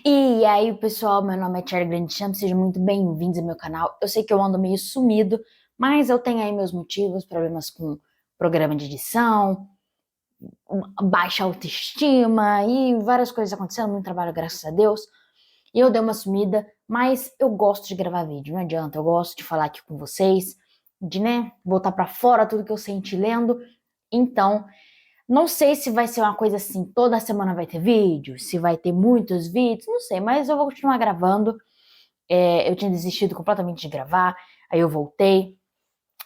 E aí, pessoal, meu nome é Thiago Grande Champ, sejam muito bem-vindos ao meu canal. Eu sei que eu ando meio sumido, mas eu tenho aí meus motivos, problemas com programa de edição, baixa autoestima e várias coisas acontecendo, muito trabalho, graças a Deus. E eu dei uma sumida, mas eu gosto de gravar vídeo, não adianta, eu gosto de falar aqui com vocês, de, né, botar pra fora tudo que eu senti lendo. Então, não sei se vai ser uma coisa assim, toda semana vai ter vídeo, se vai ter muitos vídeos, não sei, mas eu vou continuar gravando. Eu tinha desistido completamente de gravar, aí eu voltei.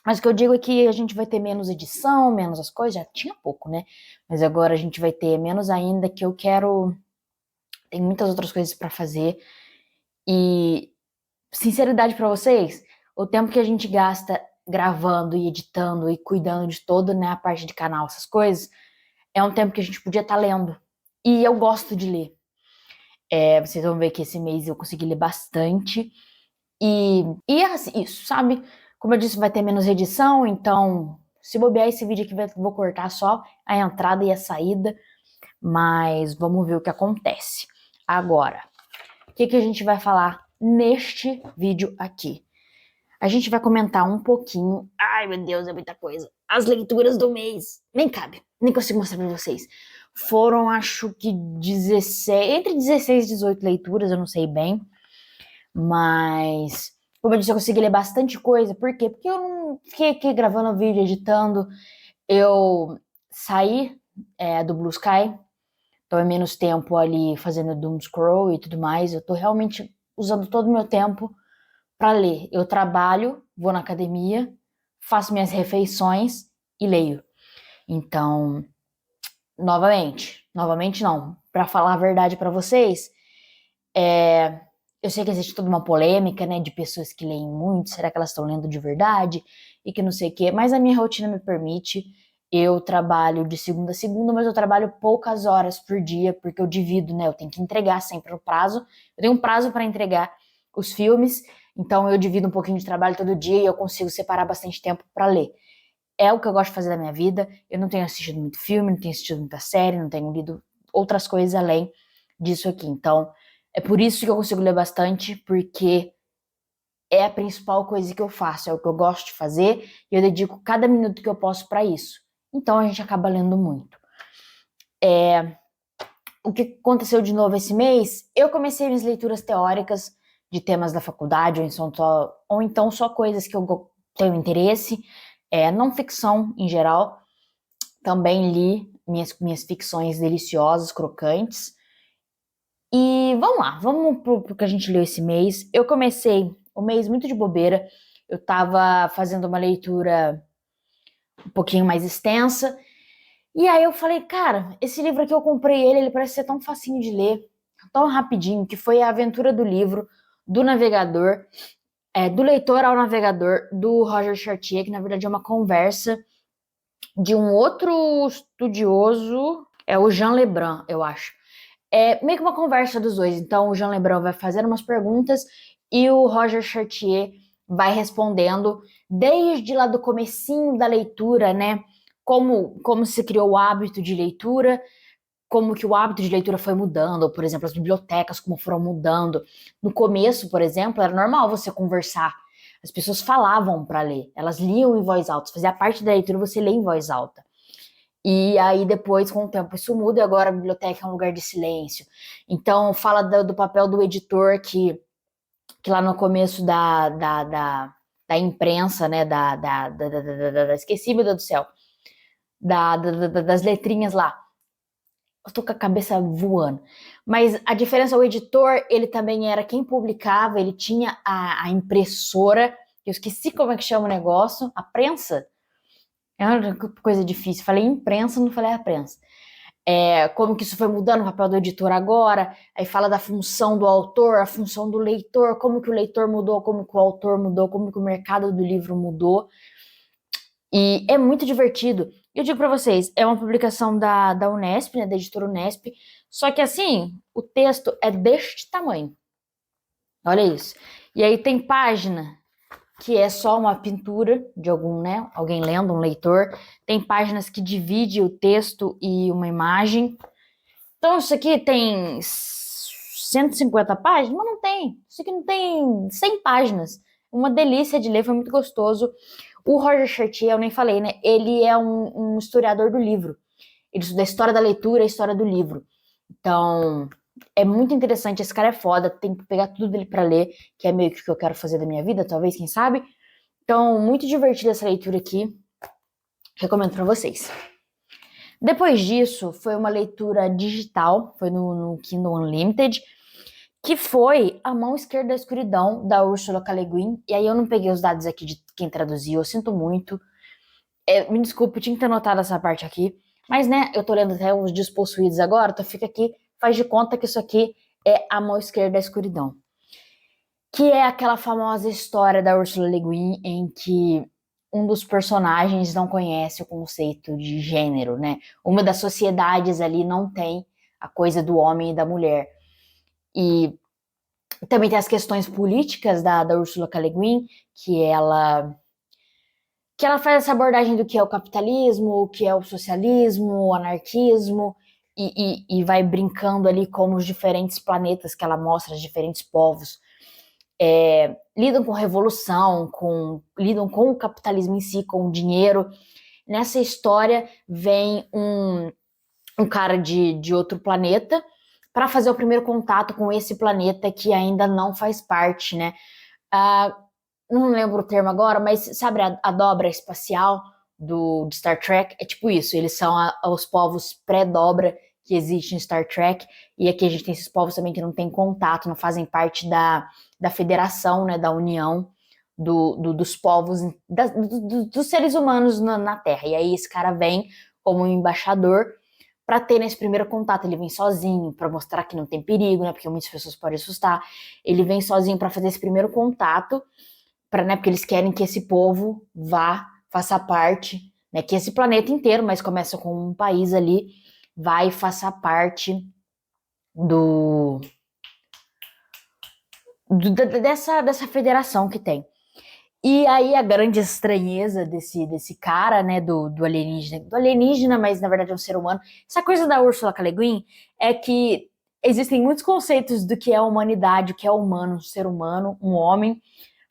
Mas o que eu digo é que a gente vai ter menos edição, menos as coisas, já tinha pouco, né? Mas agora a gente vai ter menos ainda, que eu quero. Tem muitas outras coisas pra fazer. E, sinceridade pra vocês, o tempo que a gente gasta gravando e editando e cuidando de toda, né, a parte de canal, essas coisas, é um tempo que a gente podia estar lendo. E eu gosto de ler. Vocês vão ver que esse mês eu consegui ler bastante. E é assim, isso, sabe? Como eu disse, vai ter menos edição, então se bobear esse vídeo aqui, vou cortar só a entrada e a saída, mas vamos ver o que acontece. Agora, o que a gente vai falar neste vídeo aqui? A gente vai comentar um pouquinho. Ai, meu Deus, é muita coisa. As leituras do mês. Nem cabe, nem consigo mostrar pra vocês. Foram, acho que 16, entre 16 e 18 leituras, eu não sei bem. Mas, como eu disse, eu consegui ler bastante coisa. Por quê? Porque eu não fiquei aqui gravando vídeo, editando. Eu saí do Blue Sky. Então é menos tempo ali fazendo doom scroll e tudo mais. Eu tô realmente usando todo o meu tempo para ler. Eu trabalho, vou na academia, faço minhas refeições e leio. Então, novamente não, para falar a verdade para vocês, eu sei que existe toda uma polêmica, né, de pessoas que leem muito, será que elas estão lendo de verdade e que não sei o quê, mas a minha rotina me permite. Eu trabalho de segunda a segunda, mas eu trabalho poucas horas por dia, porque eu divido, né, eu tenho que entregar sempre no prazo. Eu tenho um prazo para entregar os filmes, então eu divido um pouquinho de trabalho todo dia e eu consigo separar bastante tempo para ler. É o que eu gosto de fazer da minha vida. Eu não tenho assistido muito filme, não tenho assistido muita série, não tenho lido outras coisas além disso aqui. Então, é por isso que eu consigo ler bastante, porque é a principal coisa que eu faço, é o que eu gosto de fazer e eu dedico cada minuto que eu posso para isso. Então a gente acaba lendo muito. O que aconteceu de novo esse mês? Eu comecei minhas leituras teóricas de temas da faculdade, ou então só coisas que eu tenho interesse, não ficção em geral. Também li minhas ficções deliciosas, crocantes. E vamos lá, vamos pro que a gente leu esse mês. Eu comecei o mês muito de bobeira. Eu tava fazendo uma leitura um pouquinho mais extensa. E aí eu falei, cara, esse livro aqui eu comprei ele parece ser tão facinho de ler, tão rapidinho, que foi A Aventura do Livro, do Navegador, do leitor ao navegador, do Roger Chartier, que na verdade é uma conversa de um outro estudioso, é o Jean Lebrun, eu acho. É meio que uma conversa dos dois. Então o Jean Lebrun vai fazer umas perguntas e o Roger Chartier vai respondendo desde lá do comecinho da leitura, né? Como se criou o hábito de leitura, como que o hábito de leitura foi mudando, ou, por exemplo, as bibliotecas como foram mudando. No começo, por exemplo, era normal você conversar. As pessoas falavam para ler, elas liam em voz alta, fazia parte da leitura você ler em voz alta. E aí depois, com o tempo, isso muda e agora a biblioteca é um lugar de silêncio. Então, fala do papel do editor que lá no começo da imprensa, né, esqueci, meu Deus do céu, das letrinhas lá. Eu tô com a cabeça voando. Mas a diferença, o editor, ele também era quem publicava, ele tinha a impressora, eu esqueci como é que chama o negócio, a prensa. É uma coisa difícil. Falei imprensa, não falei a prensa. Como que isso foi mudando o papel do editor agora, aí fala da função do autor, a função do leitor, como que o leitor mudou, como que o autor mudou, como que o mercado do livro mudou, e é muito divertido. Eu digo para vocês, é uma publicação da Unesp, né, da editora Unesp, só que assim, o texto é deste tamanho, olha isso, e aí tem página que é só uma pintura de algum, né, alguém lendo, um leitor, tem páginas que divide o texto e uma imagem. Então isso aqui tem 150 páginas, mas não tem. Isso aqui não tem 100 páginas. Uma delícia de ler, foi muito gostoso. O Roger Chartier, eu nem falei, né? Ele é um historiador do livro. Ele estuda a história da leitura e a história do livro. Então, é muito interessante. Esse cara é foda. Tem que pegar tudo dele pra ler, que é meio que o que eu quero fazer da minha vida, talvez, quem sabe. Então, muito divertida essa leitura aqui. Recomendo pra vocês. Depois disso, foi uma leitura digital, foi no Kindle Unlimited, que foi A Mão Esquerda da Escuridão, da Ursula K. Le Guin. E aí eu não peguei os dados aqui de quem traduziu, eu sinto muito. Me desculpe, eu tinha que ter anotado essa parte aqui. Mas, né, eu tô lendo até os Despossuídos agora, então fica aqui, faz de conta que isso aqui é A Mão Esquerda da Escuridão. Que é aquela famosa história da Ursula Le Guin em que um dos personagens não conhece o conceito de gênero, né? Uma das sociedades ali não tem a coisa do homem e da mulher. E também tem as questões políticas da Ursula K. Le Guin, que ela faz essa abordagem do que é o capitalismo, o que é o socialismo, o anarquismo, e vai brincando ali como os diferentes planetas que ela mostra, os diferentes povos, lidam com revolução, lidam com o capitalismo em si, com o dinheiro. Nessa história vem um cara de outro planeta para fazer o primeiro contato com esse planeta que ainda não faz parte, né? Não lembro o termo agora, mas sabe a dobra espacial de Star Trek? É tipo isso, eles são os povos pré-dobra que existem em Star Trek, e aqui a gente tem esses povos também que não têm contato, não fazem parte da federação, né, da união dos povos, dos seres humanos na Terra. E aí esse cara vem como um embaixador para ter nesse primeiro contato. Ele vem sozinho para mostrar que não tem perigo, né, porque muitas pessoas podem assustar. Ele vem sozinho para fazer esse primeiro contato, né, porque eles querem que esse povo faça parte, né, que esse planeta inteiro, mas começa com um país ali, vai e faça parte dessa federação que tem. E aí a grande estranheza desse cara, né, do alienígena, mas na verdade é um ser humano. Essa coisa da Ursula K. Le Guin é que existem muitos conceitos do que é a humanidade, o que é humano, um ser humano, um homem,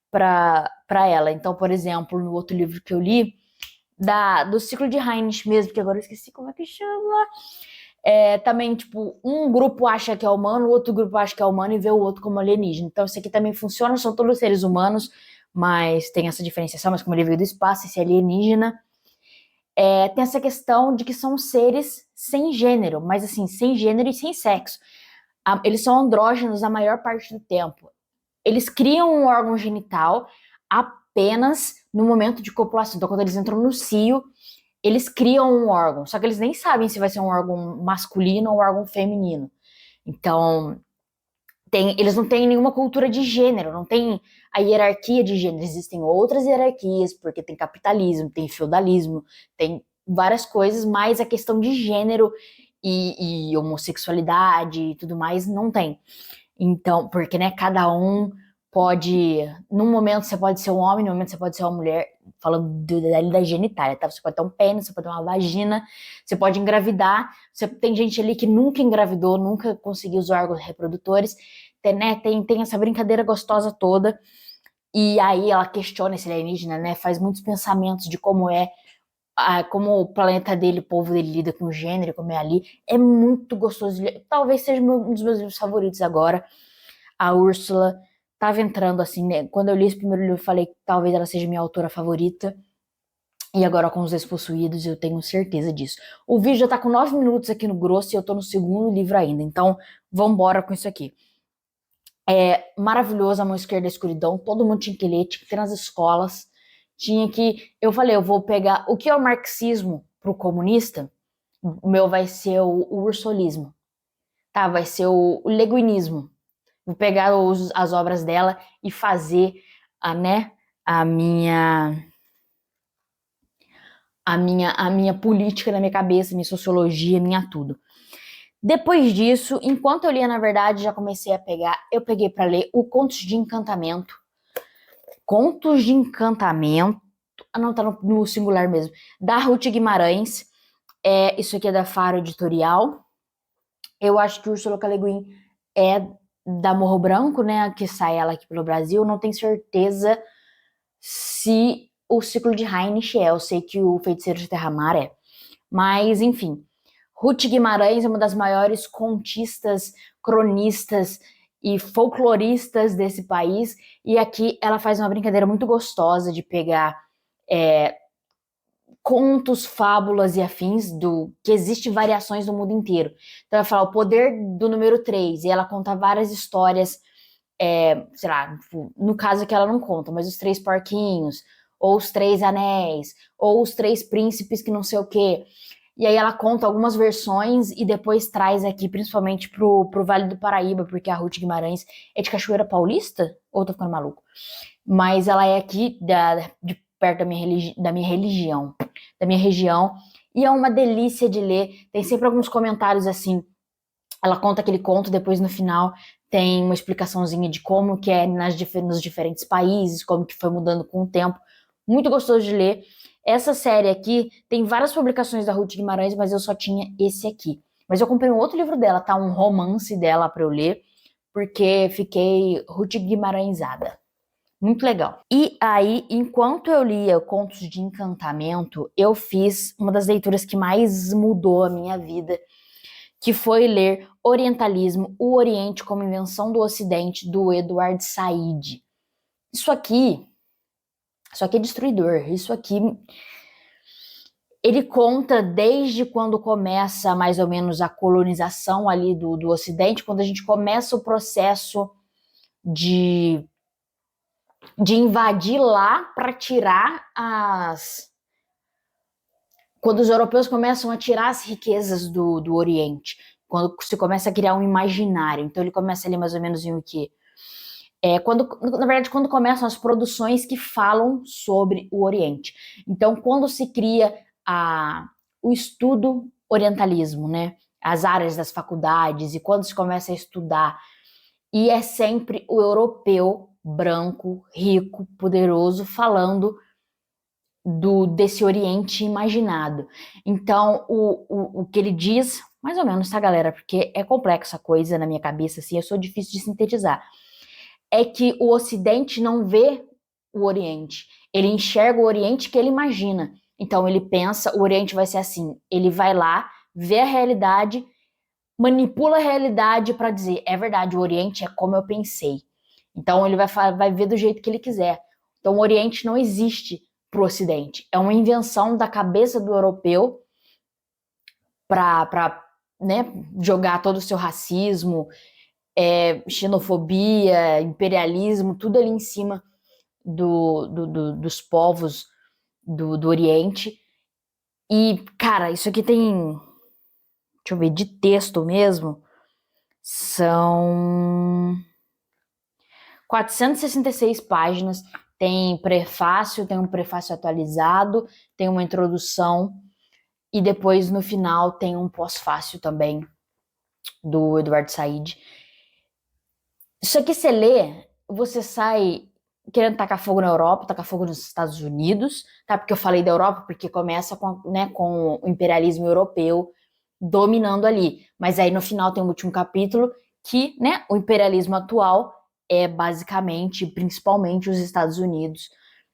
para ela. Então, por exemplo, no outro livro que eu li, do ciclo de Heinrich mesmo, que agora eu esqueci como é que chama. Também, tipo, um grupo acha que é humano, o outro grupo acha que é humano e vê o outro como alienígena. Então, isso aqui também funciona, são todos seres humanos, mas tem essa diferenciação, mas como ele veio do espaço, esse alienígena. Tem essa questão de que são seres sem gênero, mas assim, sem gênero e sem sexo. Eles são andrógenos a maior parte do tempo. Eles criam um órgão genital apenas no momento de copulação. Então, quando eles entram no cio, eles criam um órgão, só que eles nem sabem se vai ser um órgão masculino ou um órgão feminino. Então, eles não têm nenhuma cultura de gênero, não tem a hierarquia de gênero. Existem outras hierarquias, porque tem capitalismo, tem feudalismo, tem várias coisas, mas a questão de gênero e homossexualidade e tudo mais não tem. Então, porque, né, cada um pode, num momento você pode ser um homem, num momento você pode ser uma mulher, falando da genitália, tá? Você pode ter um pênis, você pode ter uma vagina, você pode engravidar, tem gente ali que nunca engravidou, nunca conseguiu os órgãos reprodutores, tem essa brincadeira gostosa toda, e aí ela questiona esse alienígena, né, faz muitos pensamentos de como como o planeta dele, o povo dele lida com o gênero, como é ali, é muito gostoso de ler. Talvez seja um dos meus livros favoritos agora. A Úrsula estava entrando assim, né? Quando eu li esse primeiro livro, eu falei que talvez ela seja minha autora favorita. E agora com Os Despossuídos, eu tenho certeza disso. O vídeo já tá com 9 minutos aqui no grosso e eu tô no segundo livro ainda. Então, vambora com isso aqui. É maravilhoso, A Mão Esquerda da Escuridão. Todo mundo tinha que ler, tinha que ter nas escolas. Eu falei, eu vou pegar o que é o marxismo pro comunista. O meu vai ser o ursulismo. Tá, vai ser o leguinismo. Vou pegar as obras dela e fazer né, a minha política na minha cabeça, minha sociologia, minha tudo. Depois disso, enquanto eu lia, na verdade, já comecei a pegar, eu peguei para ler o Contos de Encantamento. Contos de Encantamento, não, tá no singular mesmo, da Ruth Guimarães. Isso aqui é da Faro Editorial. Eu acho que Ursula K. Le Guin é da Morro Branco, né, que sai ela aqui pelo Brasil, não tenho certeza se o Ciclo de Heinrich é. Eu sei que o Feiticeiro de Terramar é. Mas, enfim, Ruth Guimarães é uma das maiores contistas, cronistas e folcloristas desse país. E aqui ela faz uma brincadeira muito gostosa de pegar contos, fábulas e afins que existem variações no mundo inteiro. Então ela fala o poder do número 3 e ela conta várias histórias, sei lá, no caso que ela não conta, mas os 3 porquinhos, ou os 3 anéis, ou os 3 príncipes que não sei o quê. E aí ela conta algumas versões e depois traz aqui, principalmente pro Vale do Paraíba, porque a Ruth Guimarães é de Cachoeira Paulista? Ou eu tô ficando maluco? Mas ela é aqui de perto da minha religião, da minha região, e é uma delícia de ler. Tem sempre alguns comentários assim. Ela conta aquele conto, depois no final tem uma explicaçãozinha de como que é nos diferentes países, como que foi mudando com o tempo. Muito gostoso de ler. Essa série aqui tem várias publicações da Ruth Guimarães, mas eu só tinha esse aqui. Mas eu comprei um outro livro dela, tá? Um romance dela para eu ler, porque fiquei Ruth Guimarãesada. Muito legal. E aí, enquanto eu lia Contos de Encantamento, eu fiz uma das leituras que mais mudou a minha vida, que foi ler Orientalismo, o Oriente como Invenção do Ocidente, do Edward Said. Isso aqui é destruidor. Isso aqui, ele conta desde quando começa mais ou menos a colonização ali do Ocidente, quando a gente começa o processo de invadir lá para tirar quando os europeus começam a tirar as riquezas do Oriente, quando se começa a criar um imaginário. Então ele começa ali mais ou menos em o quê? Na verdade, quando começam as produções que falam sobre o Oriente. Então, quando se cria o estudo orientalismo, né? As áreas das faculdades, e quando se começa a estudar, e é sempre o europeu branco, rico, poderoso, falando desse Oriente imaginado. Então, o que ele diz, mais ou menos, tá, galera? Porque é complexa a coisa na minha cabeça, assim, eu sou difícil de sintetizar. É que o Ocidente não vê o Oriente. Ele enxerga o Oriente que ele imagina. Então, ele pensa, o Oriente vai ser assim. Ele vai lá, vê a realidade, manipula a realidade para dizer, é verdade, o Oriente é como eu pensei. Então ele vai ver do jeito que ele quiser. Então o Oriente não existe para o Ocidente. É uma invenção da cabeça do europeu para né, jogar todo o seu racismo, xenofobia, imperialismo, tudo ali em cima dos povos do Oriente. E, cara, isso aqui tem, deixa eu ver, de texto mesmo, são 466 páginas, tem um prefácio atualizado, tem uma introdução e depois no final tem um pós-fácio também do Edward Said. Isso aqui você lê, você sai querendo tacar fogo na Europa, tacar fogo nos Estados Unidos, tá? Porque eu falei da Europa porque começa com o imperialismo europeu dominando ali. Mas aí no final tem o último capítulo que, né, o imperialismo atual é basicamente, principalmente os Estados Unidos.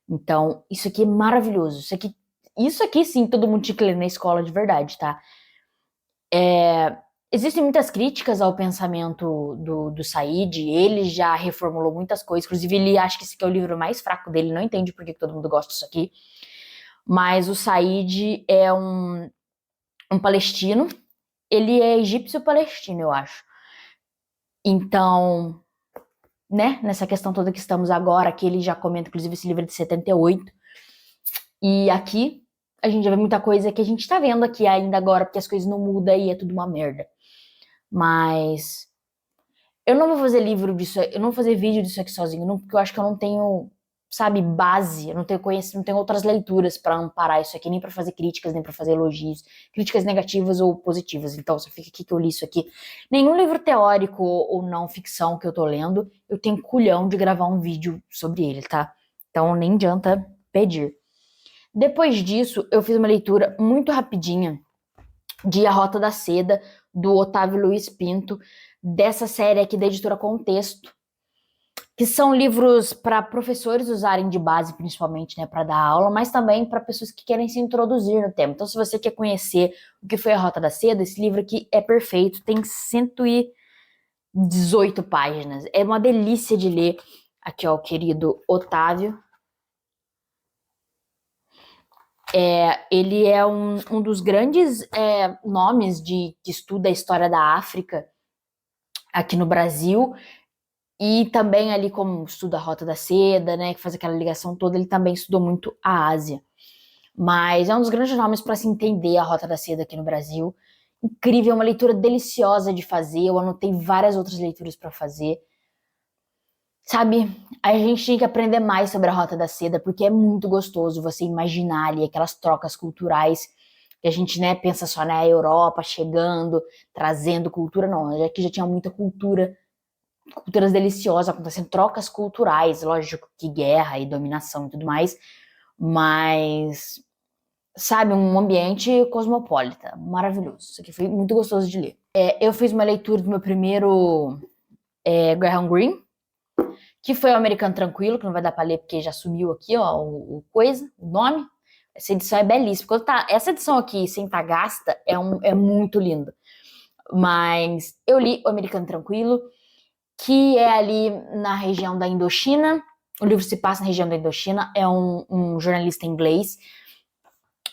Então, isso aqui é maravilhoso. Isso aqui sim, todo mundo tinha que ler na escola de verdade, tá? Existem muitas críticas ao pensamento do Said, ele já reformulou muitas coisas, inclusive ele acha que esse aqui é o livro mais fraco dele, não entende por que todo mundo gosta disso aqui. Mas o Said é um palestino, ele é egípcio-palestino, eu acho. Então, né, nessa questão toda que estamos agora, que ele já comenta, inclusive, esse livro é de 78. E aqui a gente já vê muita coisa que a gente tá vendo aqui ainda agora, porque as coisas não mudam e é tudo uma merda. Mas eu não vou fazer livro disso, eu não vou fazer vídeo disso aqui sozinho, não, porque eu acho que eu não tenho, sabe, base, eu não tenho conhecimento, não tenho outras leituras para amparar isso aqui, nem para fazer críticas, nem para fazer elogios, críticas negativas ou positivas. Então, só fica aqui que eu li isso aqui. Nenhum livro teórico ou não ficção que eu tô lendo, eu tenho culhão de gravar um vídeo sobre ele, tá? Então, nem adianta pedir. Depois disso, eu fiz uma leitura muito rapidinha de A Rota da Seda, do Otávio Luiz Pinto. dessa série aqui da editora Contexto, que são livros para professores usarem de base, principalmente, né, para dar aula, mas também para pessoas que querem se introduzir no tema. Então, se você quer conhecer o que foi a Rota da Seda, esse livro aqui é perfeito, tem 118 páginas, é uma delícia de ler. Aqui, ó, o querido Otávio. Ele é um dos grandes nomes que estuda a história da África aqui no Brasil. E também ali, como estuda a Rota da Seda, né, que faz aquela ligação toda, ele também estudou muito a Ásia. Mas é um dos grandes nomes para se entender a Rota da Seda aqui no Brasil. Incrível, é uma leitura deliciosa de fazer. Eu anotei várias outras leituras para fazer. Sabe, a gente tem que aprender mais sobre a Rota da Seda, porque é muito gostoso você imaginar ali aquelas trocas culturais que a gente, né, pensa só na Europa chegando, trazendo cultura. Não, aqui já tinha muita cultura, culturas deliciosas acontecendo, trocas culturais, lógico que guerra e dominação e tudo mais, mas, sabe, um ambiente cosmopolita, maravilhoso. Isso aqui foi muito gostoso de ler. Eu fiz uma leitura do meu primeiro Graham Greene, que foi o Americano Tranquilo, que não vai dar pra ler porque já sumiu aqui, ó, o nome. Essa edição é belíssima. Essa edição aqui, sem tá gasta, é muito linda. Mas eu li o Americano Tranquilo, que é ali na região da Indochina. O livro se passa na região da Indochina. É um jornalista inglês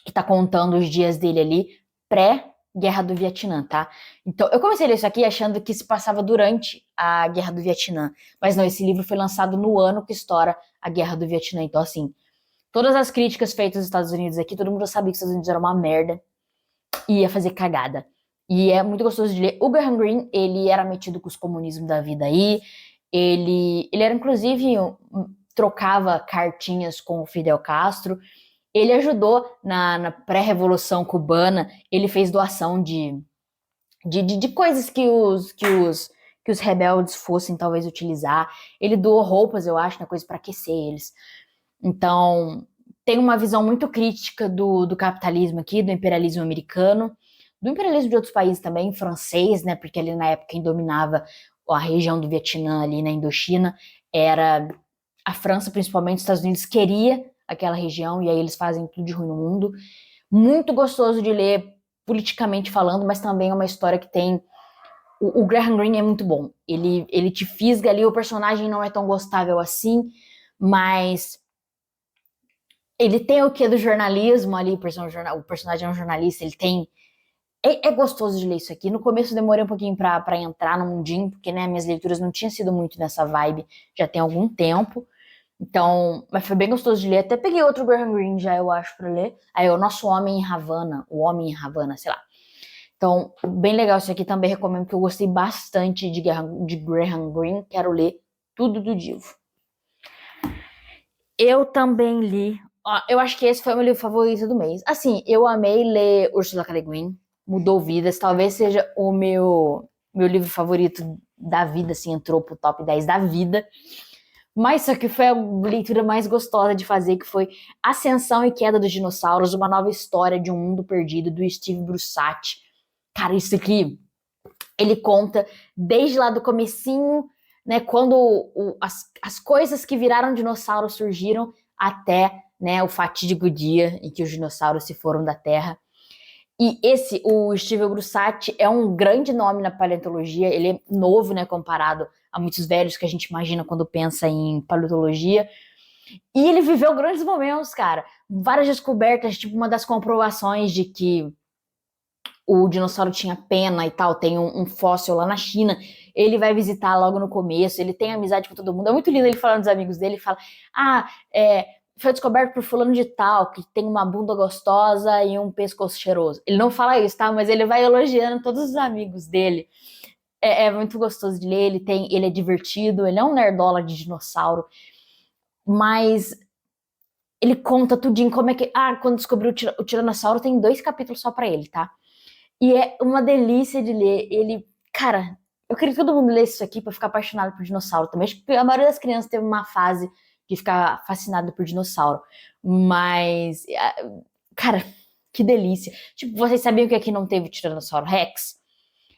que tá contando os dias dele ali, pré-Guerra do Vietnã, tá? Então, eu comecei a ler isso aqui achando que se passava durante a Guerra do Vietnã. Mas não, esse livro foi lançado no ano que estoura a Guerra do Vietnã. Então, assim, todas as críticas feitas aos Estados Unidos aqui, todo mundo sabia que os Estados Unidos era uma merda e ia fazer cagada. E é muito gostoso de ler. O Graham Greene, ele era metido com os comunismos da vida aí. Ele era, inclusive, trocava cartinhas com o Fidel Castro. Ele ajudou na pré-revolução cubana. Ele fez doação de coisas que os rebeldes fossem talvez utilizar. Ele doou roupas, eu acho, coisa para aquecer eles. Então, tem uma visão muito crítica do capitalismo aqui, do imperialismo americano, do imperialismo de outros países também, francês, né? Porque ali na época quem dominava a região do Vietnã, ali na Indochina, era a França, principalmente. Os Estados Unidos queria aquela região, e aí eles fazem tudo de ruim no mundo. Muito gostoso de ler, politicamente falando, mas também é uma história que tem... O Graham Greene é muito bom. Ele te fisga ali, o personagem não é tão gostável assim, mas ele tem o quê do jornalismo ali, o personagem é um jornalista, ele tem... É gostoso de ler isso aqui. No começo eu demorei um pouquinho pra entrar no mundinho, porque, né, minhas leituras não tinham sido muito nessa vibe já tem algum tempo. Então, mas foi bem gostoso de ler. Até peguei outro Graham Greene já, eu acho, pra ler. Aí, O Nosso Homem em Havana, O Homem em Havana, sei lá. Então, bem legal isso aqui. Também recomendo, porque eu gostei bastante de Graham Greene. Quero ler tudo do Divo. Eu também li... Ó, eu acho que esse foi o meu livro favorito do mês. Assim, eu amei ler Ursula K. Le Guin. Mudou vidas. Talvez seja o meu livro favorito da vida, assim, entrou pro top 10 da vida. Mas isso aqui foi a leitura mais gostosa de fazer, que foi Ascensão e Queda dos Dinossauros, uma nova história de um mundo perdido, do Steve Brusatte. Cara, isso aqui, ele conta desde lá do comecinho, né, quando as coisas que viraram dinossauros surgiram, até, né, o fatídico dia em que os dinossauros se foram da Terra. E o Steve Brusatte, é um grande nome na paleontologia. Ele é novo, né, comparado a muitos velhos que a gente imagina quando pensa em paleontologia. E ele viveu grandes momentos, cara. Várias descobertas, tipo uma das comprovações de que o dinossauro tinha pena e tal. Tem um fóssil lá na China. Ele vai visitar logo no começo. Ele tem amizade com todo mundo. É muito lindo ele falando dos amigos dele. Ele fala, foi descoberto por fulano de tal, que tem uma bunda gostosa e um pescoço cheiroso. Ele não fala isso, tá? Mas ele vai elogiando todos os amigos dele. É muito gostoso de ler, ele é divertido, ele é um nerdola de dinossauro, mas ele conta tudinho, como é que... quando descobriu o Tiranossauro, tem 2 capítulos só pra ele, tá? E é uma delícia de ler. Cara, eu queria que todo mundo lesse isso aqui pra ficar apaixonado por dinossauro também. Acho que a maioria das crianças teve uma fase de ficar fascinado por dinossauro. Mas, cara, que delícia. Tipo, vocês sabiam que aqui não teve o Tiranossauro Rex?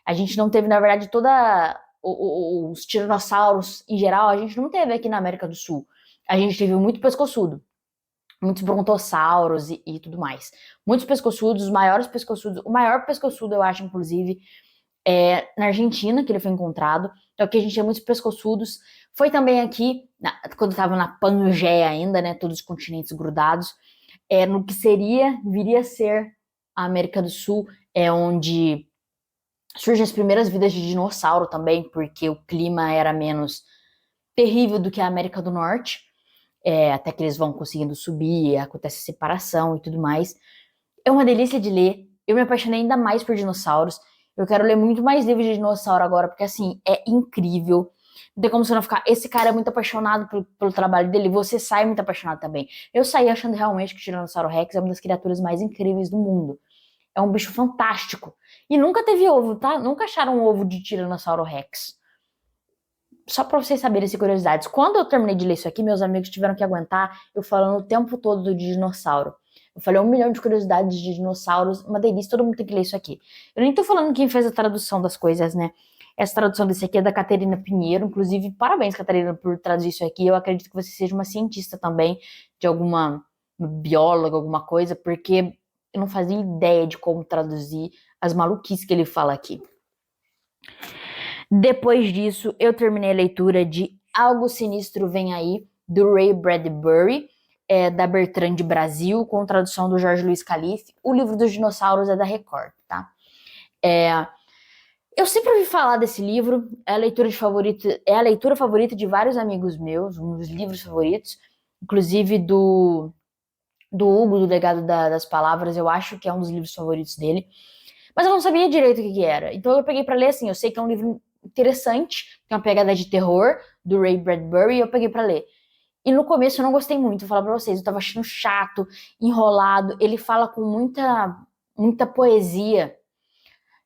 A gente não teve, na verdade, toda os tiranossauros em geral, a gente não teve aqui na América do Sul. A gente teve muito pescoçudo, muitos brontossauros e tudo mais. Muitos pescoçudos, os maiores pescoçudos. O maior pescoçudo, eu acho, inclusive, é na Argentina, que ele foi encontrado. Então aqui a gente tem muitos pescoçudos. Foi também aqui, quando estava na Pangeia ainda, né? Todos os continentes grudados. No que viria a ser a América do Sul, onde surgem as primeiras vidas de dinossauro também, porque o clima era menos terrível do que a América do Norte, até que eles vão conseguindo subir, acontece a separação e tudo mais. É uma delícia de ler, eu me apaixonei ainda mais por dinossauros, eu quero ler muito mais livros de dinossauro agora, porque assim, é incrível. Não tem como você não ficar. Esse cara é muito apaixonado pelo trabalho dele, você sai muito apaixonado também. Eu saí achando realmente que o Tiranossauro Rex é uma das criaturas mais incríveis do mundo. É um bicho fantástico. E nunca teve ovo, tá? Nunca acharam um ovo de Tiranossauro Rex. Só pra vocês saberem essas curiosidades. Quando eu terminei de ler isso aqui, meus amigos tiveram que aguentar eu falando o tempo todo do dinossauro. Eu falei 1 milhão de curiosidades de dinossauros, uma delícia, todo mundo tem que ler isso aqui. Eu nem tô falando quem fez a tradução das coisas, né? Essa tradução desse aqui é da Caterina Pinheiro, inclusive, parabéns, Caterina, por traduzir isso aqui. Eu acredito que você seja uma cientista também, de alguma bióloga, alguma coisa, porque eu não fazia ideia de como traduzir as maluquices que ele fala aqui. Depois disso, eu terminei a leitura de Algo Sinistro Vem Aí, do Ray Bradbury, da Bertrand de Brasil, com tradução do Jorge Luiz Calife. O livro dos dinossauros é da Record, tá? Eu sempre ouvi falar desse livro, é a leitura favorita de vários amigos meus, um dos livros favoritos, inclusive do Hugo, do Legado das Palavras, eu acho que é um dos livros favoritos dele. Mas eu não sabia direito o que era. Então eu peguei pra ler, assim, eu sei que é um livro interessante, tem uma pegada de terror, do Ray Bradbury, e eu peguei pra ler. E no começo eu não gostei muito, vou falar pra vocês, eu tava achando chato, enrolado, ele fala com muita poesia,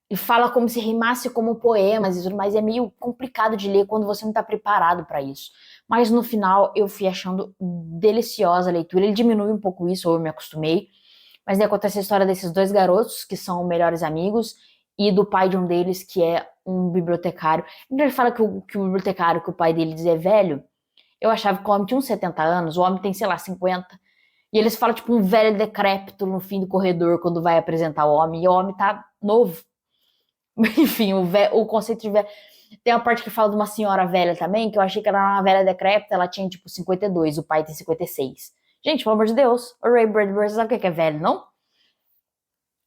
e fala como se rimasse como poemas e tudo mais, é meio complicado de ler quando você não tá preparado pra isso. Mas no final eu fui achando deliciosa a leitura, ele diminui um pouco isso, ou eu me acostumei, mas daí acontece a história desses 2 garotos, que são melhores amigos, e do pai de um deles, que é um bibliotecário. Então ele fala que o bibliotecário, que o pai deles é velho, eu achava que o homem tinha uns 70 anos, o homem tem, sei lá, 50. E eles falam tipo um velho decrépito no fim do corredor quando vai apresentar o homem, e o homem tá novo. Enfim, o conceito de velho... Tem uma parte que fala de uma senhora velha também, que eu achei que era uma velha decrépita, ela tinha tipo 52, o pai tem 56. Gente, pelo amor de Deus, o Ray Bradbury sabe o que é velho, não?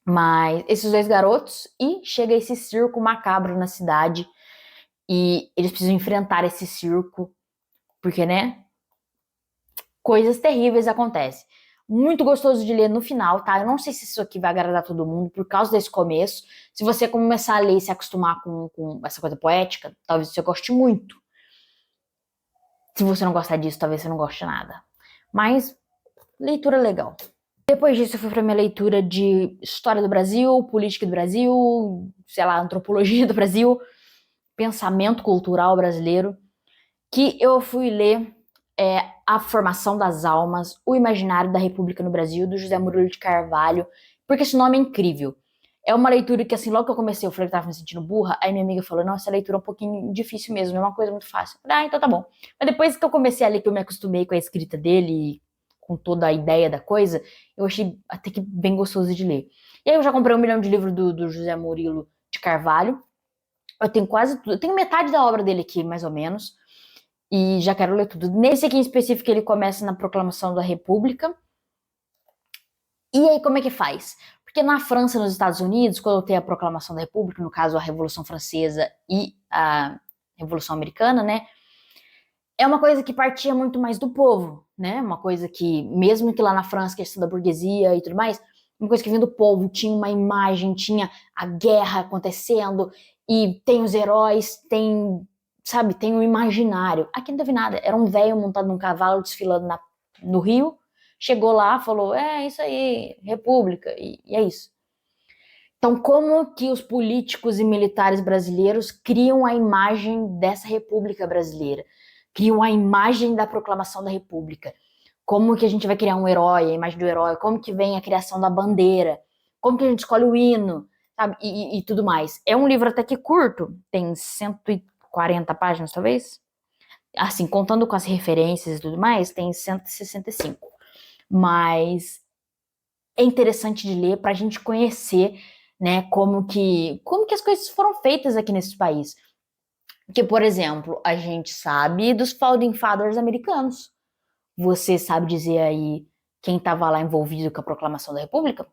Mas esses 2 garotos, e chega esse circo macabro na cidade, e eles precisam enfrentar esse circo, porque, né, coisas terríveis acontecem. Muito gostoso de ler no final, tá? Eu não sei se isso aqui vai agradar todo mundo por causa desse começo. Se você começar a ler e se acostumar com essa coisa poética, talvez você goste muito. Se você não gostar disso, talvez você não goste nada. Mas, leitura legal. Depois disso, eu fui pra minha leitura de História do Brasil, Política do Brasil, sei lá, Antropologia do Brasil, Pensamento Cultural Brasileiro, que eu fui ler A Formação das Almas, O Imaginário da República no Brasil, do José Murilo de Carvalho, porque esse nome é incrível. É uma leitura que, assim, logo que eu comecei, eu falei que tava me sentindo burra, aí minha amiga falou, não, essa leitura é um pouquinho difícil mesmo, não é uma coisa muito fácil. Eu falei, então tá bom. Mas depois que eu comecei a ler, que eu me acostumei com a escrita dele, com toda a ideia da coisa, eu achei até que bem gostoso de ler. E aí eu já comprei 1 milhão de livros do José Murilo de Carvalho, eu tenho quase tudo, eu tenho metade da obra dele aqui, mais ou menos, e já quero ler tudo. Nesse aqui em específico, ele começa na Proclamação da República. E aí, como é que faz? Porque na França e nos Estados Unidos, quando tem a Proclamação da República, no caso a Revolução Francesa e a Revolução Americana, né? É uma coisa que partia muito mais do povo, né? Uma coisa que, mesmo que lá na França, questão da burguesia e tudo mais, uma coisa que vinha do povo, tinha uma imagem, tinha a guerra acontecendo, e tem os heróis, tem, sabe, tem o imaginário. Aqui não teve nada, era um velho montado num cavalo desfilando no Rio, chegou lá, falou, isso aí, república, e é isso. Então, como que os políticos e militares brasileiros criam a imagem dessa república brasileira? Criam a imagem da proclamação da república? Como que a gente vai criar um herói, a imagem do herói? Como que vem a criação da bandeira? Como que a gente escolhe o hino? Sabe? E tudo mais. É um livro até que curto, tem 140 páginas, talvez. Assim, contando com as referências e tudo mais, tem 165. Mas é interessante de ler para a gente conhecer, né, como que as coisas foram feitas aqui nesse país. Que, por exemplo, a gente sabe dos Founding Fathers americanos. Você sabe dizer aí quem estava lá envolvido com a proclamação da República?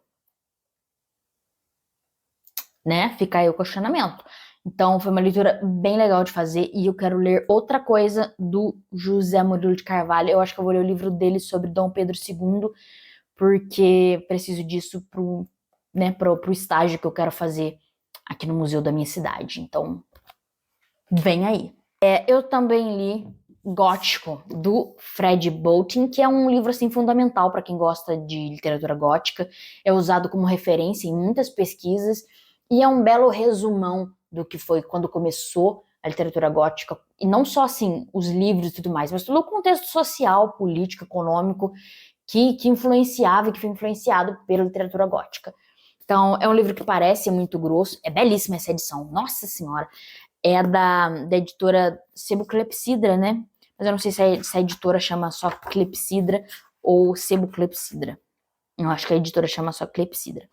Né? Fica aí o questionamento. Então, foi uma leitura bem legal de fazer e eu quero ler outra coisa do José Murilo de Carvalho. Eu acho que eu vou ler o livro dele sobre Dom Pedro II, porque preciso disso pro estágio que eu quero fazer aqui no museu da minha cidade. Então, vem aí. Eu também li Gótico, do Fred Boulting, que é um livro assim, fundamental para quem gosta de literatura gótica. É usado como referência em muitas pesquisas e é um belo resumão do que foi quando começou a literatura gótica. E não só assim, os livros e tudo mais, mas todo o contexto social, político, econômico que influenciava e que foi influenciado pela literatura gótica. Então, é um livro que parece muito grosso, é belíssima essa edição, nossa senhora. É da editora Sebo Clepsidra, né? Mas eu não sei se a editora chama só Clepsidra ou Sebo Clepsidra. Eu acho que a editora chama só Clepsidra.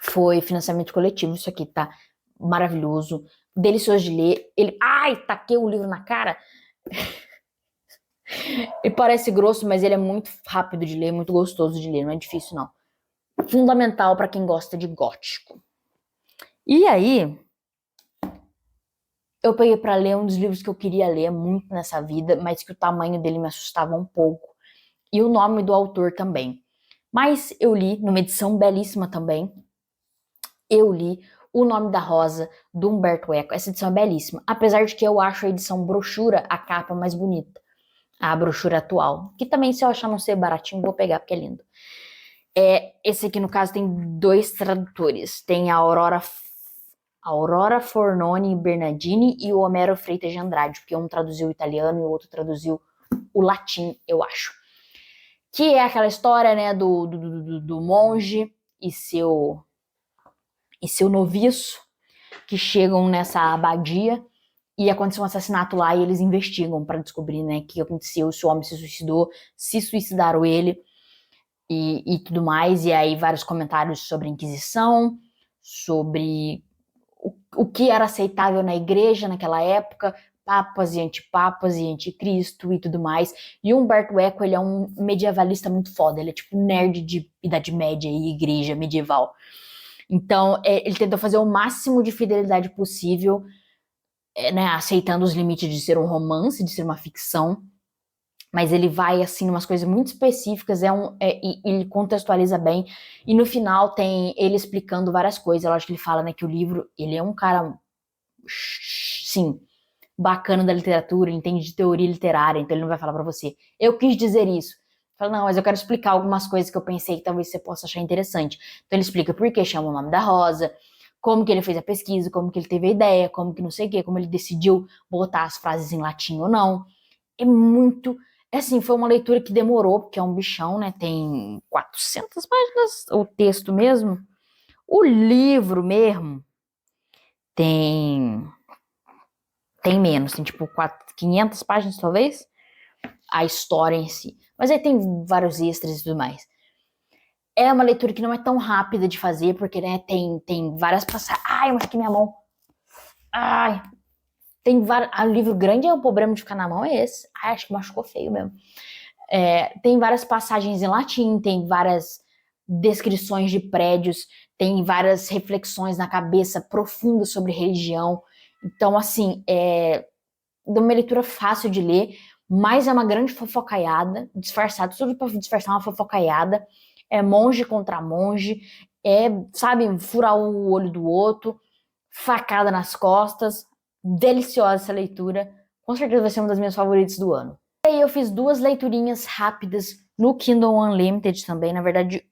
Foi financiamento coletivo, isso aqui tá maravilhoso, delicioso de ler. Ai, taquei o livro na cara. Ele parece grosso, mas ele é muito rápido de ler, muito gostoso de ler, não é difícil não. Fundamental para quem gosta de gótico. E aí, eu peguei para ler um dos livros que eu queria ler muito nessa vida, mas que o tamanho dele me assustava um pouco. E o nome do autor também. Mas eu li, numa edição belíssima também, eu li O Nome da Rosa, do Humberto Eco. Essa edição é belíssima, apesar de que eu acho a edição brochura, a capa mais bonita. A brochura atual, que também se eu achar não ser baratinho, vou pegar porque é lindo. Esse aqui, no caso, tem 2 tradutores. Tem a Aurora Fornoni Bernardini e o Homero Freitas de Andrade, porque um traduziu o italiano e o outro traduziu o latim, eu acho. Que é aquela história, né, do monge e seu noviço que chegam nessa abadia e aconteceu um assassinato lá e eles investigam para descobrir, né, o que aconteceu, se o homem se suicidou, se suicidaram ele e tudo mais. E aí vários comentários sobre a Inquisição, sobre o que era aceitável na igreja naquela época, papas e antipapas e anticristo e tudo mais. E o Humberto Eco, ele é um medievalista muito foda, ele é tipo nerd de Idade Média e igreja medieval. Então, ele tentou fazer o máximo de fidelidade possível, né, aceitando os limites de ser um romance, de ser uma ficção, mas ele vai, assim, umas coisas muito específicas, e ele contextualiza bem, e no final tem ele explicando várias coisas. Eu acho que ele fala, né, que o livro, ele é um cara, sim, bacana da literatura, entende de teoria literária, então ele não vai falar pra você, eu quis dizer isso. Fala, não, mas eu quero explicar algumas coisas que eu pensei que talvez você possa achar interessante. Então ele explica por que chama O Nome da Rosa, como que ele fez a pesquisa, como que ele teve a ideia, como que não sei o quê, como ele decidiu botar as frases em latim ou não. É muito... assim, foi uma leitura que demorou, porque é um bichão, né? Tem 400 páginas, o texto mesmo. O livro mesmo tem menos, tem tipo 500 páginas talvez, a história em si. Mas aí tem vários extras e tudo mais. É uma leitura que não é tão rápida de fazer, porque, né, tem várias passagens. Ai, eu machuquei minha mão. Ai, tem vários... o livro grande, é o problema de ficar na mão, é esse. Ai, acho que machucou feio mesmo. Tem várias passagens em latim, tem várias descrições de prédios, tem várias reflexões na cabeça profundas sobre religião. Então, assim, é uma leitura fácil de ler, mas é uma grande fofocaiada, disfarçada, tudo para disfarçar uma fofocaiada. É monge contra monge, sabe, furar o olho do outro, facada nas costas. Deliciosa essa leitura, com certeza vai ser uma das minhas favoritas do ano. E aí eu fiz 2 leiturinhas rápidas no Kindle Unlimited também. Na verdade,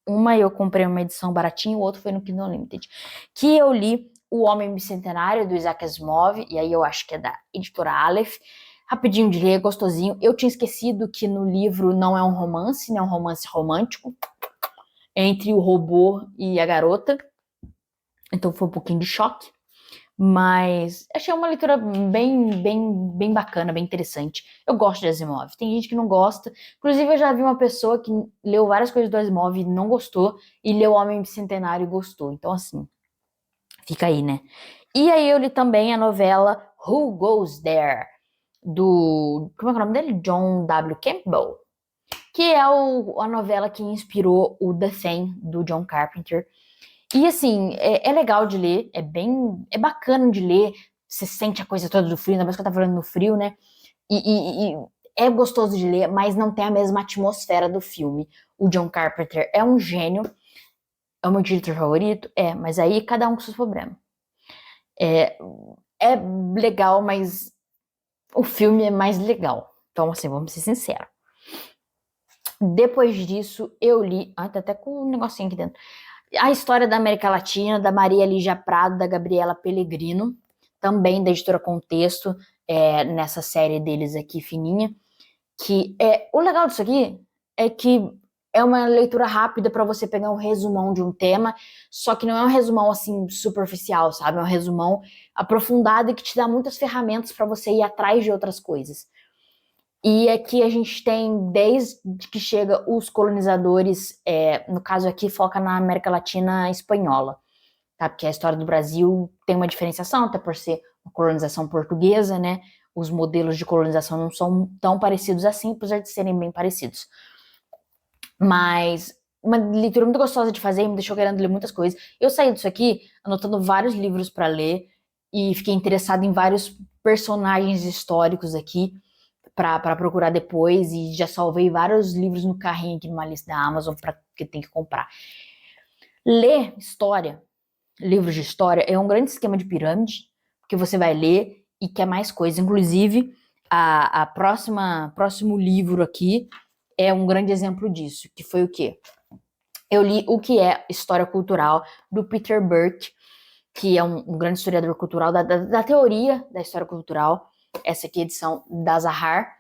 uma eu comprei uma edição baratinha, o outro foi no Kindle Unlimited, que eu li O Homem Bicentenário, do Isaac Asimov, e aí eu acho que é da editora Aleph. Rapidinho de ler, gostosinho. Eu tinha esquecido que no livro não é um romance, né? É um romance romântico entre o robô e a garota. Então foi um pouquinho de choque. Mas achei uma leitura bem bacana, bem interessante. Eu gosto de Asimov. Tem gente que não gosta. Inclusive, eu já vi uma pessoa que leu várias coisas do Asimov e não gostou, e leu Homem Bicentenário e gostou. Então, assim, fica aí, né? E aí eu li também a novela Who Goes There, do... Como é que é o nome dele? John W. Campbell. Que é a novela que inspirou o The Thing, do John Carpenter. E assim, é legal de ler, é bacana de ler, você sente a coisa toda do frio, ainda mais que eu tava falando no frio, né? E é gostoso de ler, mas não tem a mesma atmosfera do filme. O John Carpenter é um gênio, é o meu diretor favorito, mas aí cada um com seus problemas. É, é legal, mas o filme é mais legal. Então, assim, vamos ser sinceros. Depois disso, eu li. Ai, tá até com um negocinho aqui dentro. A história da América Latina, da Maria Lígia Prado, da Gabriela Pellegrino, também da editora Contexto, nessa série deles aqui, fininha. Que o legal disso aqui é que é uma leitura rápida para você pegar um resumão de um tema, só que não é um resumão assim superficial, sabe? É um resumão aprofundado e que te dá muitas ferramentas para você ir atrás de outras coisas. E aqui a gente tem, desde que chega os colonizadores, no caso aqui foca na América Latina espanhola, tá? Porque a história do Brasil tem uma diferenciação, até por ser uma colonização portuguesa, né? Os modelos de colonização não são tão parecidos assim, apesar de serem bem parecidos. Mas uma leitura muito gostosa de fazer, me deixou querendo ler muitas coisas. Eu saí disso aqui anotando vários livros para ler e fiquei interessada em vários personagens históricos aqui para procurar depois e já salvei vários livros no carrinho aqui numa lista da Amazon que tem que comprar. Ler história, livros de história, é um grande esquema de pirâmide, porque você vai ler e quer mais coisa. Inclusive, próximo livro aqui é um grande exemplo disso, que foi o quê? Eu li O que é História Cultural, do Peter Burke, que é um grande historiador cultural, da teoria da história cultural. Essa aqui é a edição da Zahar,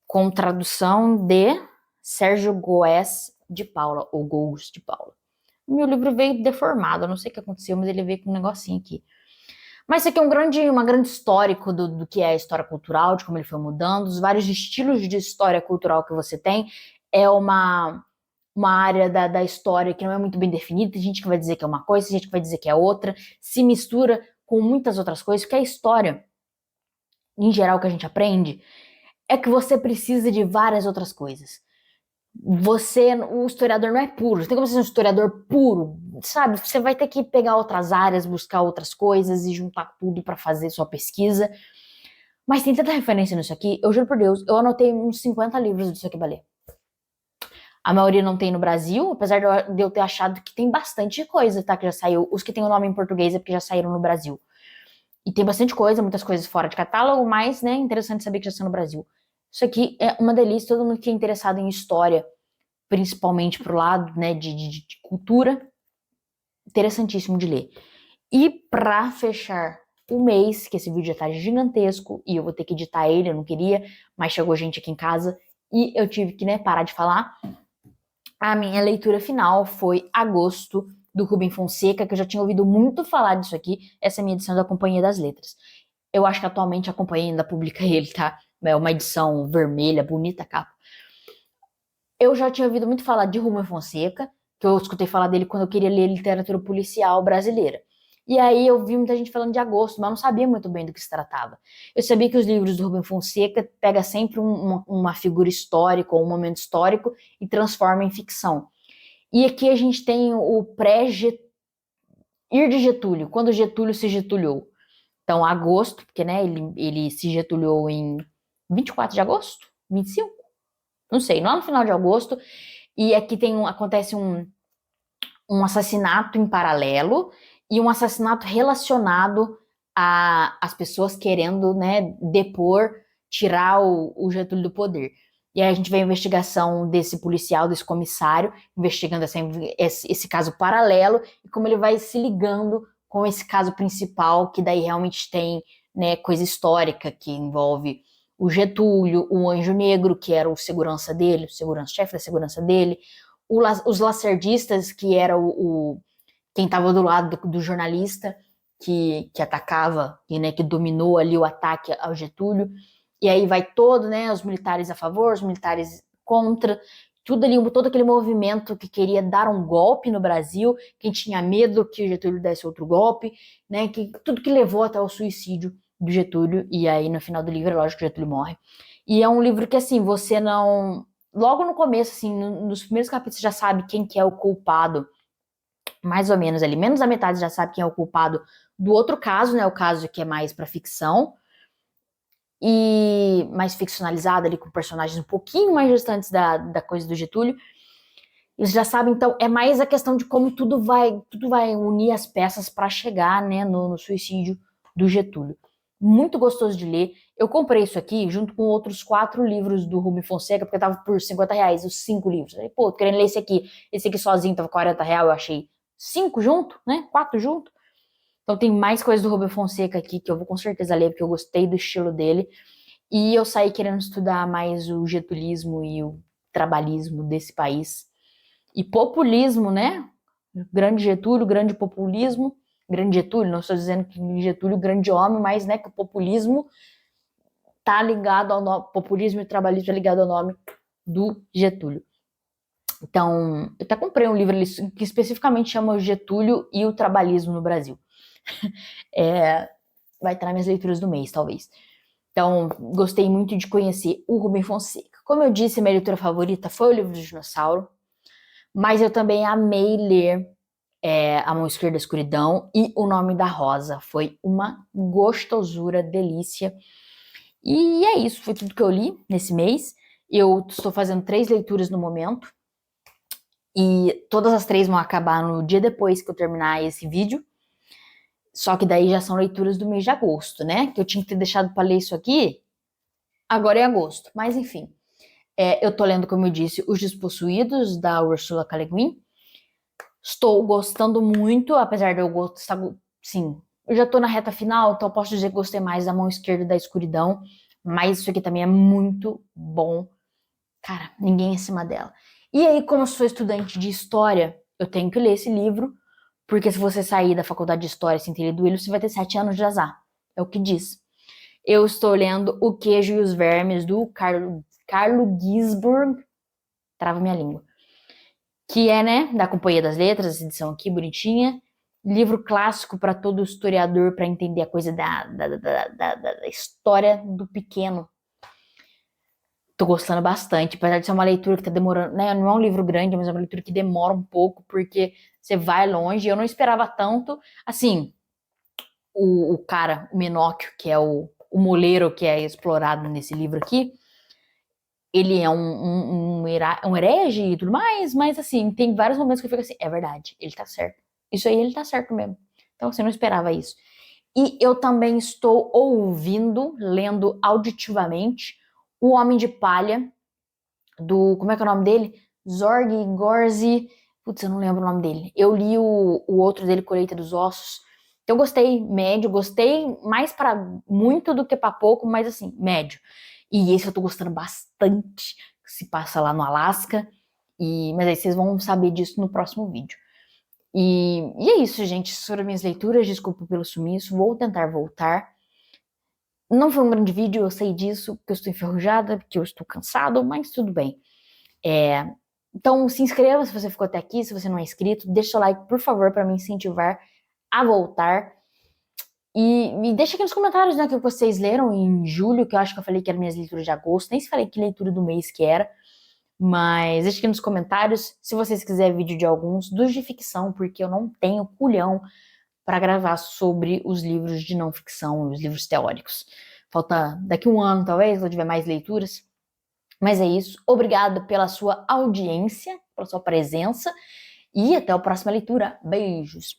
com tradução de Sérgio Góes de Paula, ou Góes de Paula. O meu livro veio deformado, eu não sei o que aconteceu, mas ele veio com um negocinho aqui. Mas isso aqui é uma grande histórico do que é a história cultural, de como ele foi mudando, os vários estilos de história cultural que você tem. É uma área da história que não é muito bem definida, tem gente que vai dizer que é uma coisa, tem gente que vai dizer que é outra, se mistura com muitas outras coisas, porque a história, em geral, que a gente aprende, é que você precisa de várias outras coisas. O historiador não é puro, você tem como ser um historiador puro, sabe? Você vai ter que pegar outras áreas, buscar outras coisas e juntar tudo para fazer sua pesquisa. Mas tem tanta referência nisso aqui, eu juro por Deus, eu anotei uns 50 livros disso aqui pra ler. A maioria não tem no Brasil, apesar de eu ter achado que tem bastante coisa, tá? Que já saiu. Os que tem o nome em português é porque já saíram no Brasil. E tem bastante coisa, muitas coisas fora de catálogo, mas, né, interessante saber que já saiu no Brasil. Isso aqui é uma delícia, todo mundo que é interessado em história, principalmente pro lado, né, de cultura, interessantíssimo de ler. E pra fechar o mês, que esse vídeo já tá gigantesco e eu vou ter que editar ele, eu não queria, mas chegou gente aqui em casa e eu tive que, né, parar de falar. A minha leitura final foi Agosto, do Rubem Fonseca, que eu já tinha ouvido muito falar disso aqui. Essa é a minha edição da Companhia das Letras. Eu acho que atualmente a companhia ainda publica ele, tá? É uma edição vermelha, bonita capa. Eu já tinha ouvido muito falar de Rubem Fonseca, que eu escutei falar dele quando eu queria ler literatura policial brasileira. E aí eu vi muita gente falando de Agosto, mas eu não sabia muito bem do que se tratava. Eu sabia que os livros do Rubem Fonseca pega sempre uma figura histórica ou um momento histórico e transforma em ficção. E aqui a gente tem o ir de Getúlio, quando Getúlio se getulhou. Então, agosto, porque né, ele se getulhou em 24 de agosto? 25? Não sei, lá no final de agosto. E aqui acontece um assassinato em paralelo e um assassinato relacionado às pessoas querendo, né, depor, tirar o Getúlio do poder. E aí a gente vê a investigação desse policial, desse comissário, investigando esse caso paralelo e como ele vai se ligando com esse caso principal, que daí realmente tem, né, coisa histórica que envolve o Getúlio, o Anjo Negro, que era o segurança dele, o chefe da segurança dele, os lacerdistas, que era quem estava do lado do jornalista, que atacava, né, que dominou ali o ataque ao Getúlio. E aí vai todo, né, os militares a favor, os militares contra, tudo ali, todo aquele movimento que queria dar um golpe no Brasil, quem tinha medo que o Getúlio desse outro golpe, né, tudo que levou até o suicídio do Getúlio. E aí no final do livro, é lógico que o Getúlio morre. E é um livro que, assim, você não... Logo no começo, assim, nos primeiros capítulos, você já sabe quem que é o culpado, mais ou menos ali, menos da metade já sabe quem é o culpado do outro caso, né, o caso que é mais para ficção, e mais ficcionalizado ali, com personagens um pouquinho mais distantes da coisa do Getúlio. Eles já sabem, então, é mais a questão de como tudo vai unir as peças para chegar, né, no suicídio do Getúlio. Muito gostoso de ler. Eu comprei isso aqui junto com outros 4 livros do Rubem Fonseca, porque tava por R$50, os 5 livros. Aí, pô, tô querendo ler esse aqui. Esse aqui sozinho tava R$40, eu achei 5 junto, né? 4 junto. Então tem mais coisas do Rubem Fonseca aqui que eu vou com certeza ler, porque eu gostei do estilo dele. E eu saí querendo estudar mais o getulismo e o trabalhismo desse país. E populismo, né? Grande Getúlio, grande populismo. Grande Getúlio, não estou dizendo que Getúlio, grande homem, mas, né, que o populismo tá ligado ao nome, populismo e trabalhismo tá ligado ao nome do Getúlio. Então, eu até comprei um livro ali que especificamente chama o Getúlio e o Trabalhismo no Brasil. Vai estar nas minhas leituras do mês, talvez. Então, gostei muito de conhecer o Rubem Fonseca. Como eu disse, minha leitura favorita foi o livro do dinossauro, mas eu também amei ler A Mão Esquerda da Escuridão e O Nome da Rosa. Foi uma gostosura, delícia. E é isso, foi tudo que eu li nesse mês. Eu estou fazendo 3 leituras no momento. E todas as 3 vão acabar no dia depois que eu terminar esse vídeo. Só que daí já são leituras do mês de agosto, né? Que eu tinha que ter deixado para ler isso aqui. Agora é agosto. Mas enfim. Eu tô lendo, como eu disse, Os Despossuídos, da Ursula K. Le Guin. Estou gostando muito, apesar de eu gostar... Sim, eu já tô na reta final, então eu posso dizer que gostei mais da Mão Esquerda da Escuridão. Mas isso aqui também é muito bom. Cara, ninguém é acima dela. E aí, como eu sou estudante de História, eu tenho que ler esse livro, porque se você sair da faculdade de História sem ter lido ele, você vai ter 7 anos de azar. É o que diz. Eu estou lendo O Queijo e os Vermes, do Carlo Ginzburg, trava minha língua, que é, né, da Companhia das Letras, essa edição aqui, bonitinha. Livro clássico para todo historiador, para entender a coisa da história do pequeno. Tô gostando bastante, apesar de ser uma leitura que tá demorando, né? Não é um livro grande, mas é uma leitura que demora um pouco, porque você vai longe. Eu não esperava tanto. Assim, o cara, o Menóquio, que é o moleiro que é explorado nesse livro aqui, ele é um herege e tudo mais, mas assim, tem vários momentos que eu fico assim, é verdade, ele tá certo. Isso aí ele tá certo mesmo. Então você não esperava isso. E eu também estou ouvindo, lendo auditivamente, O Homem de Palha, do, como é que é o nome dele? Zorg Gorzi, putz, eu não lembro o nome dele. Eu li o outro dele, Colheita dos Ossos. Então eu gostei médio, gostei mais para muito do que para pouco, mas assim, médio. E esse eu tô gostando bastante, que se passa lá no Alasca. Mas aí vocês vão saber disso no próximo vídeo. E é isso, gente. Essas foram minhas leituras. Desculpa pelo sumiço. Vou tentar voltar. Não foi um grande vídeo, eu sei disso, porque eu estou enferrujada, porque eu estou cansado, mas tudo bem. Então se inscreva se você ficou até aqui, se você não é inscrito. Deixa seu like, por favor, para me incentivar a voltar. E me deixa aqui nos comentários, né, o que vocês leram em julho, que eu acho que eu falei que eram minhas leituras de agosto. Nem se falei que leitura do mês que era. Mas deixa aqui nos comentários se vocês quiserem vídeo de alguns, dos de ficção, porque eu não tenho culhão para gravar sobre os livros de não ficção, os livros teóricos. Falta daqui um ano, talvez, quando eu tiver mais leituras. Mas é isso. Obrigada pela sua audiência, pela sua presença. E até a próxima leitura. Beijos!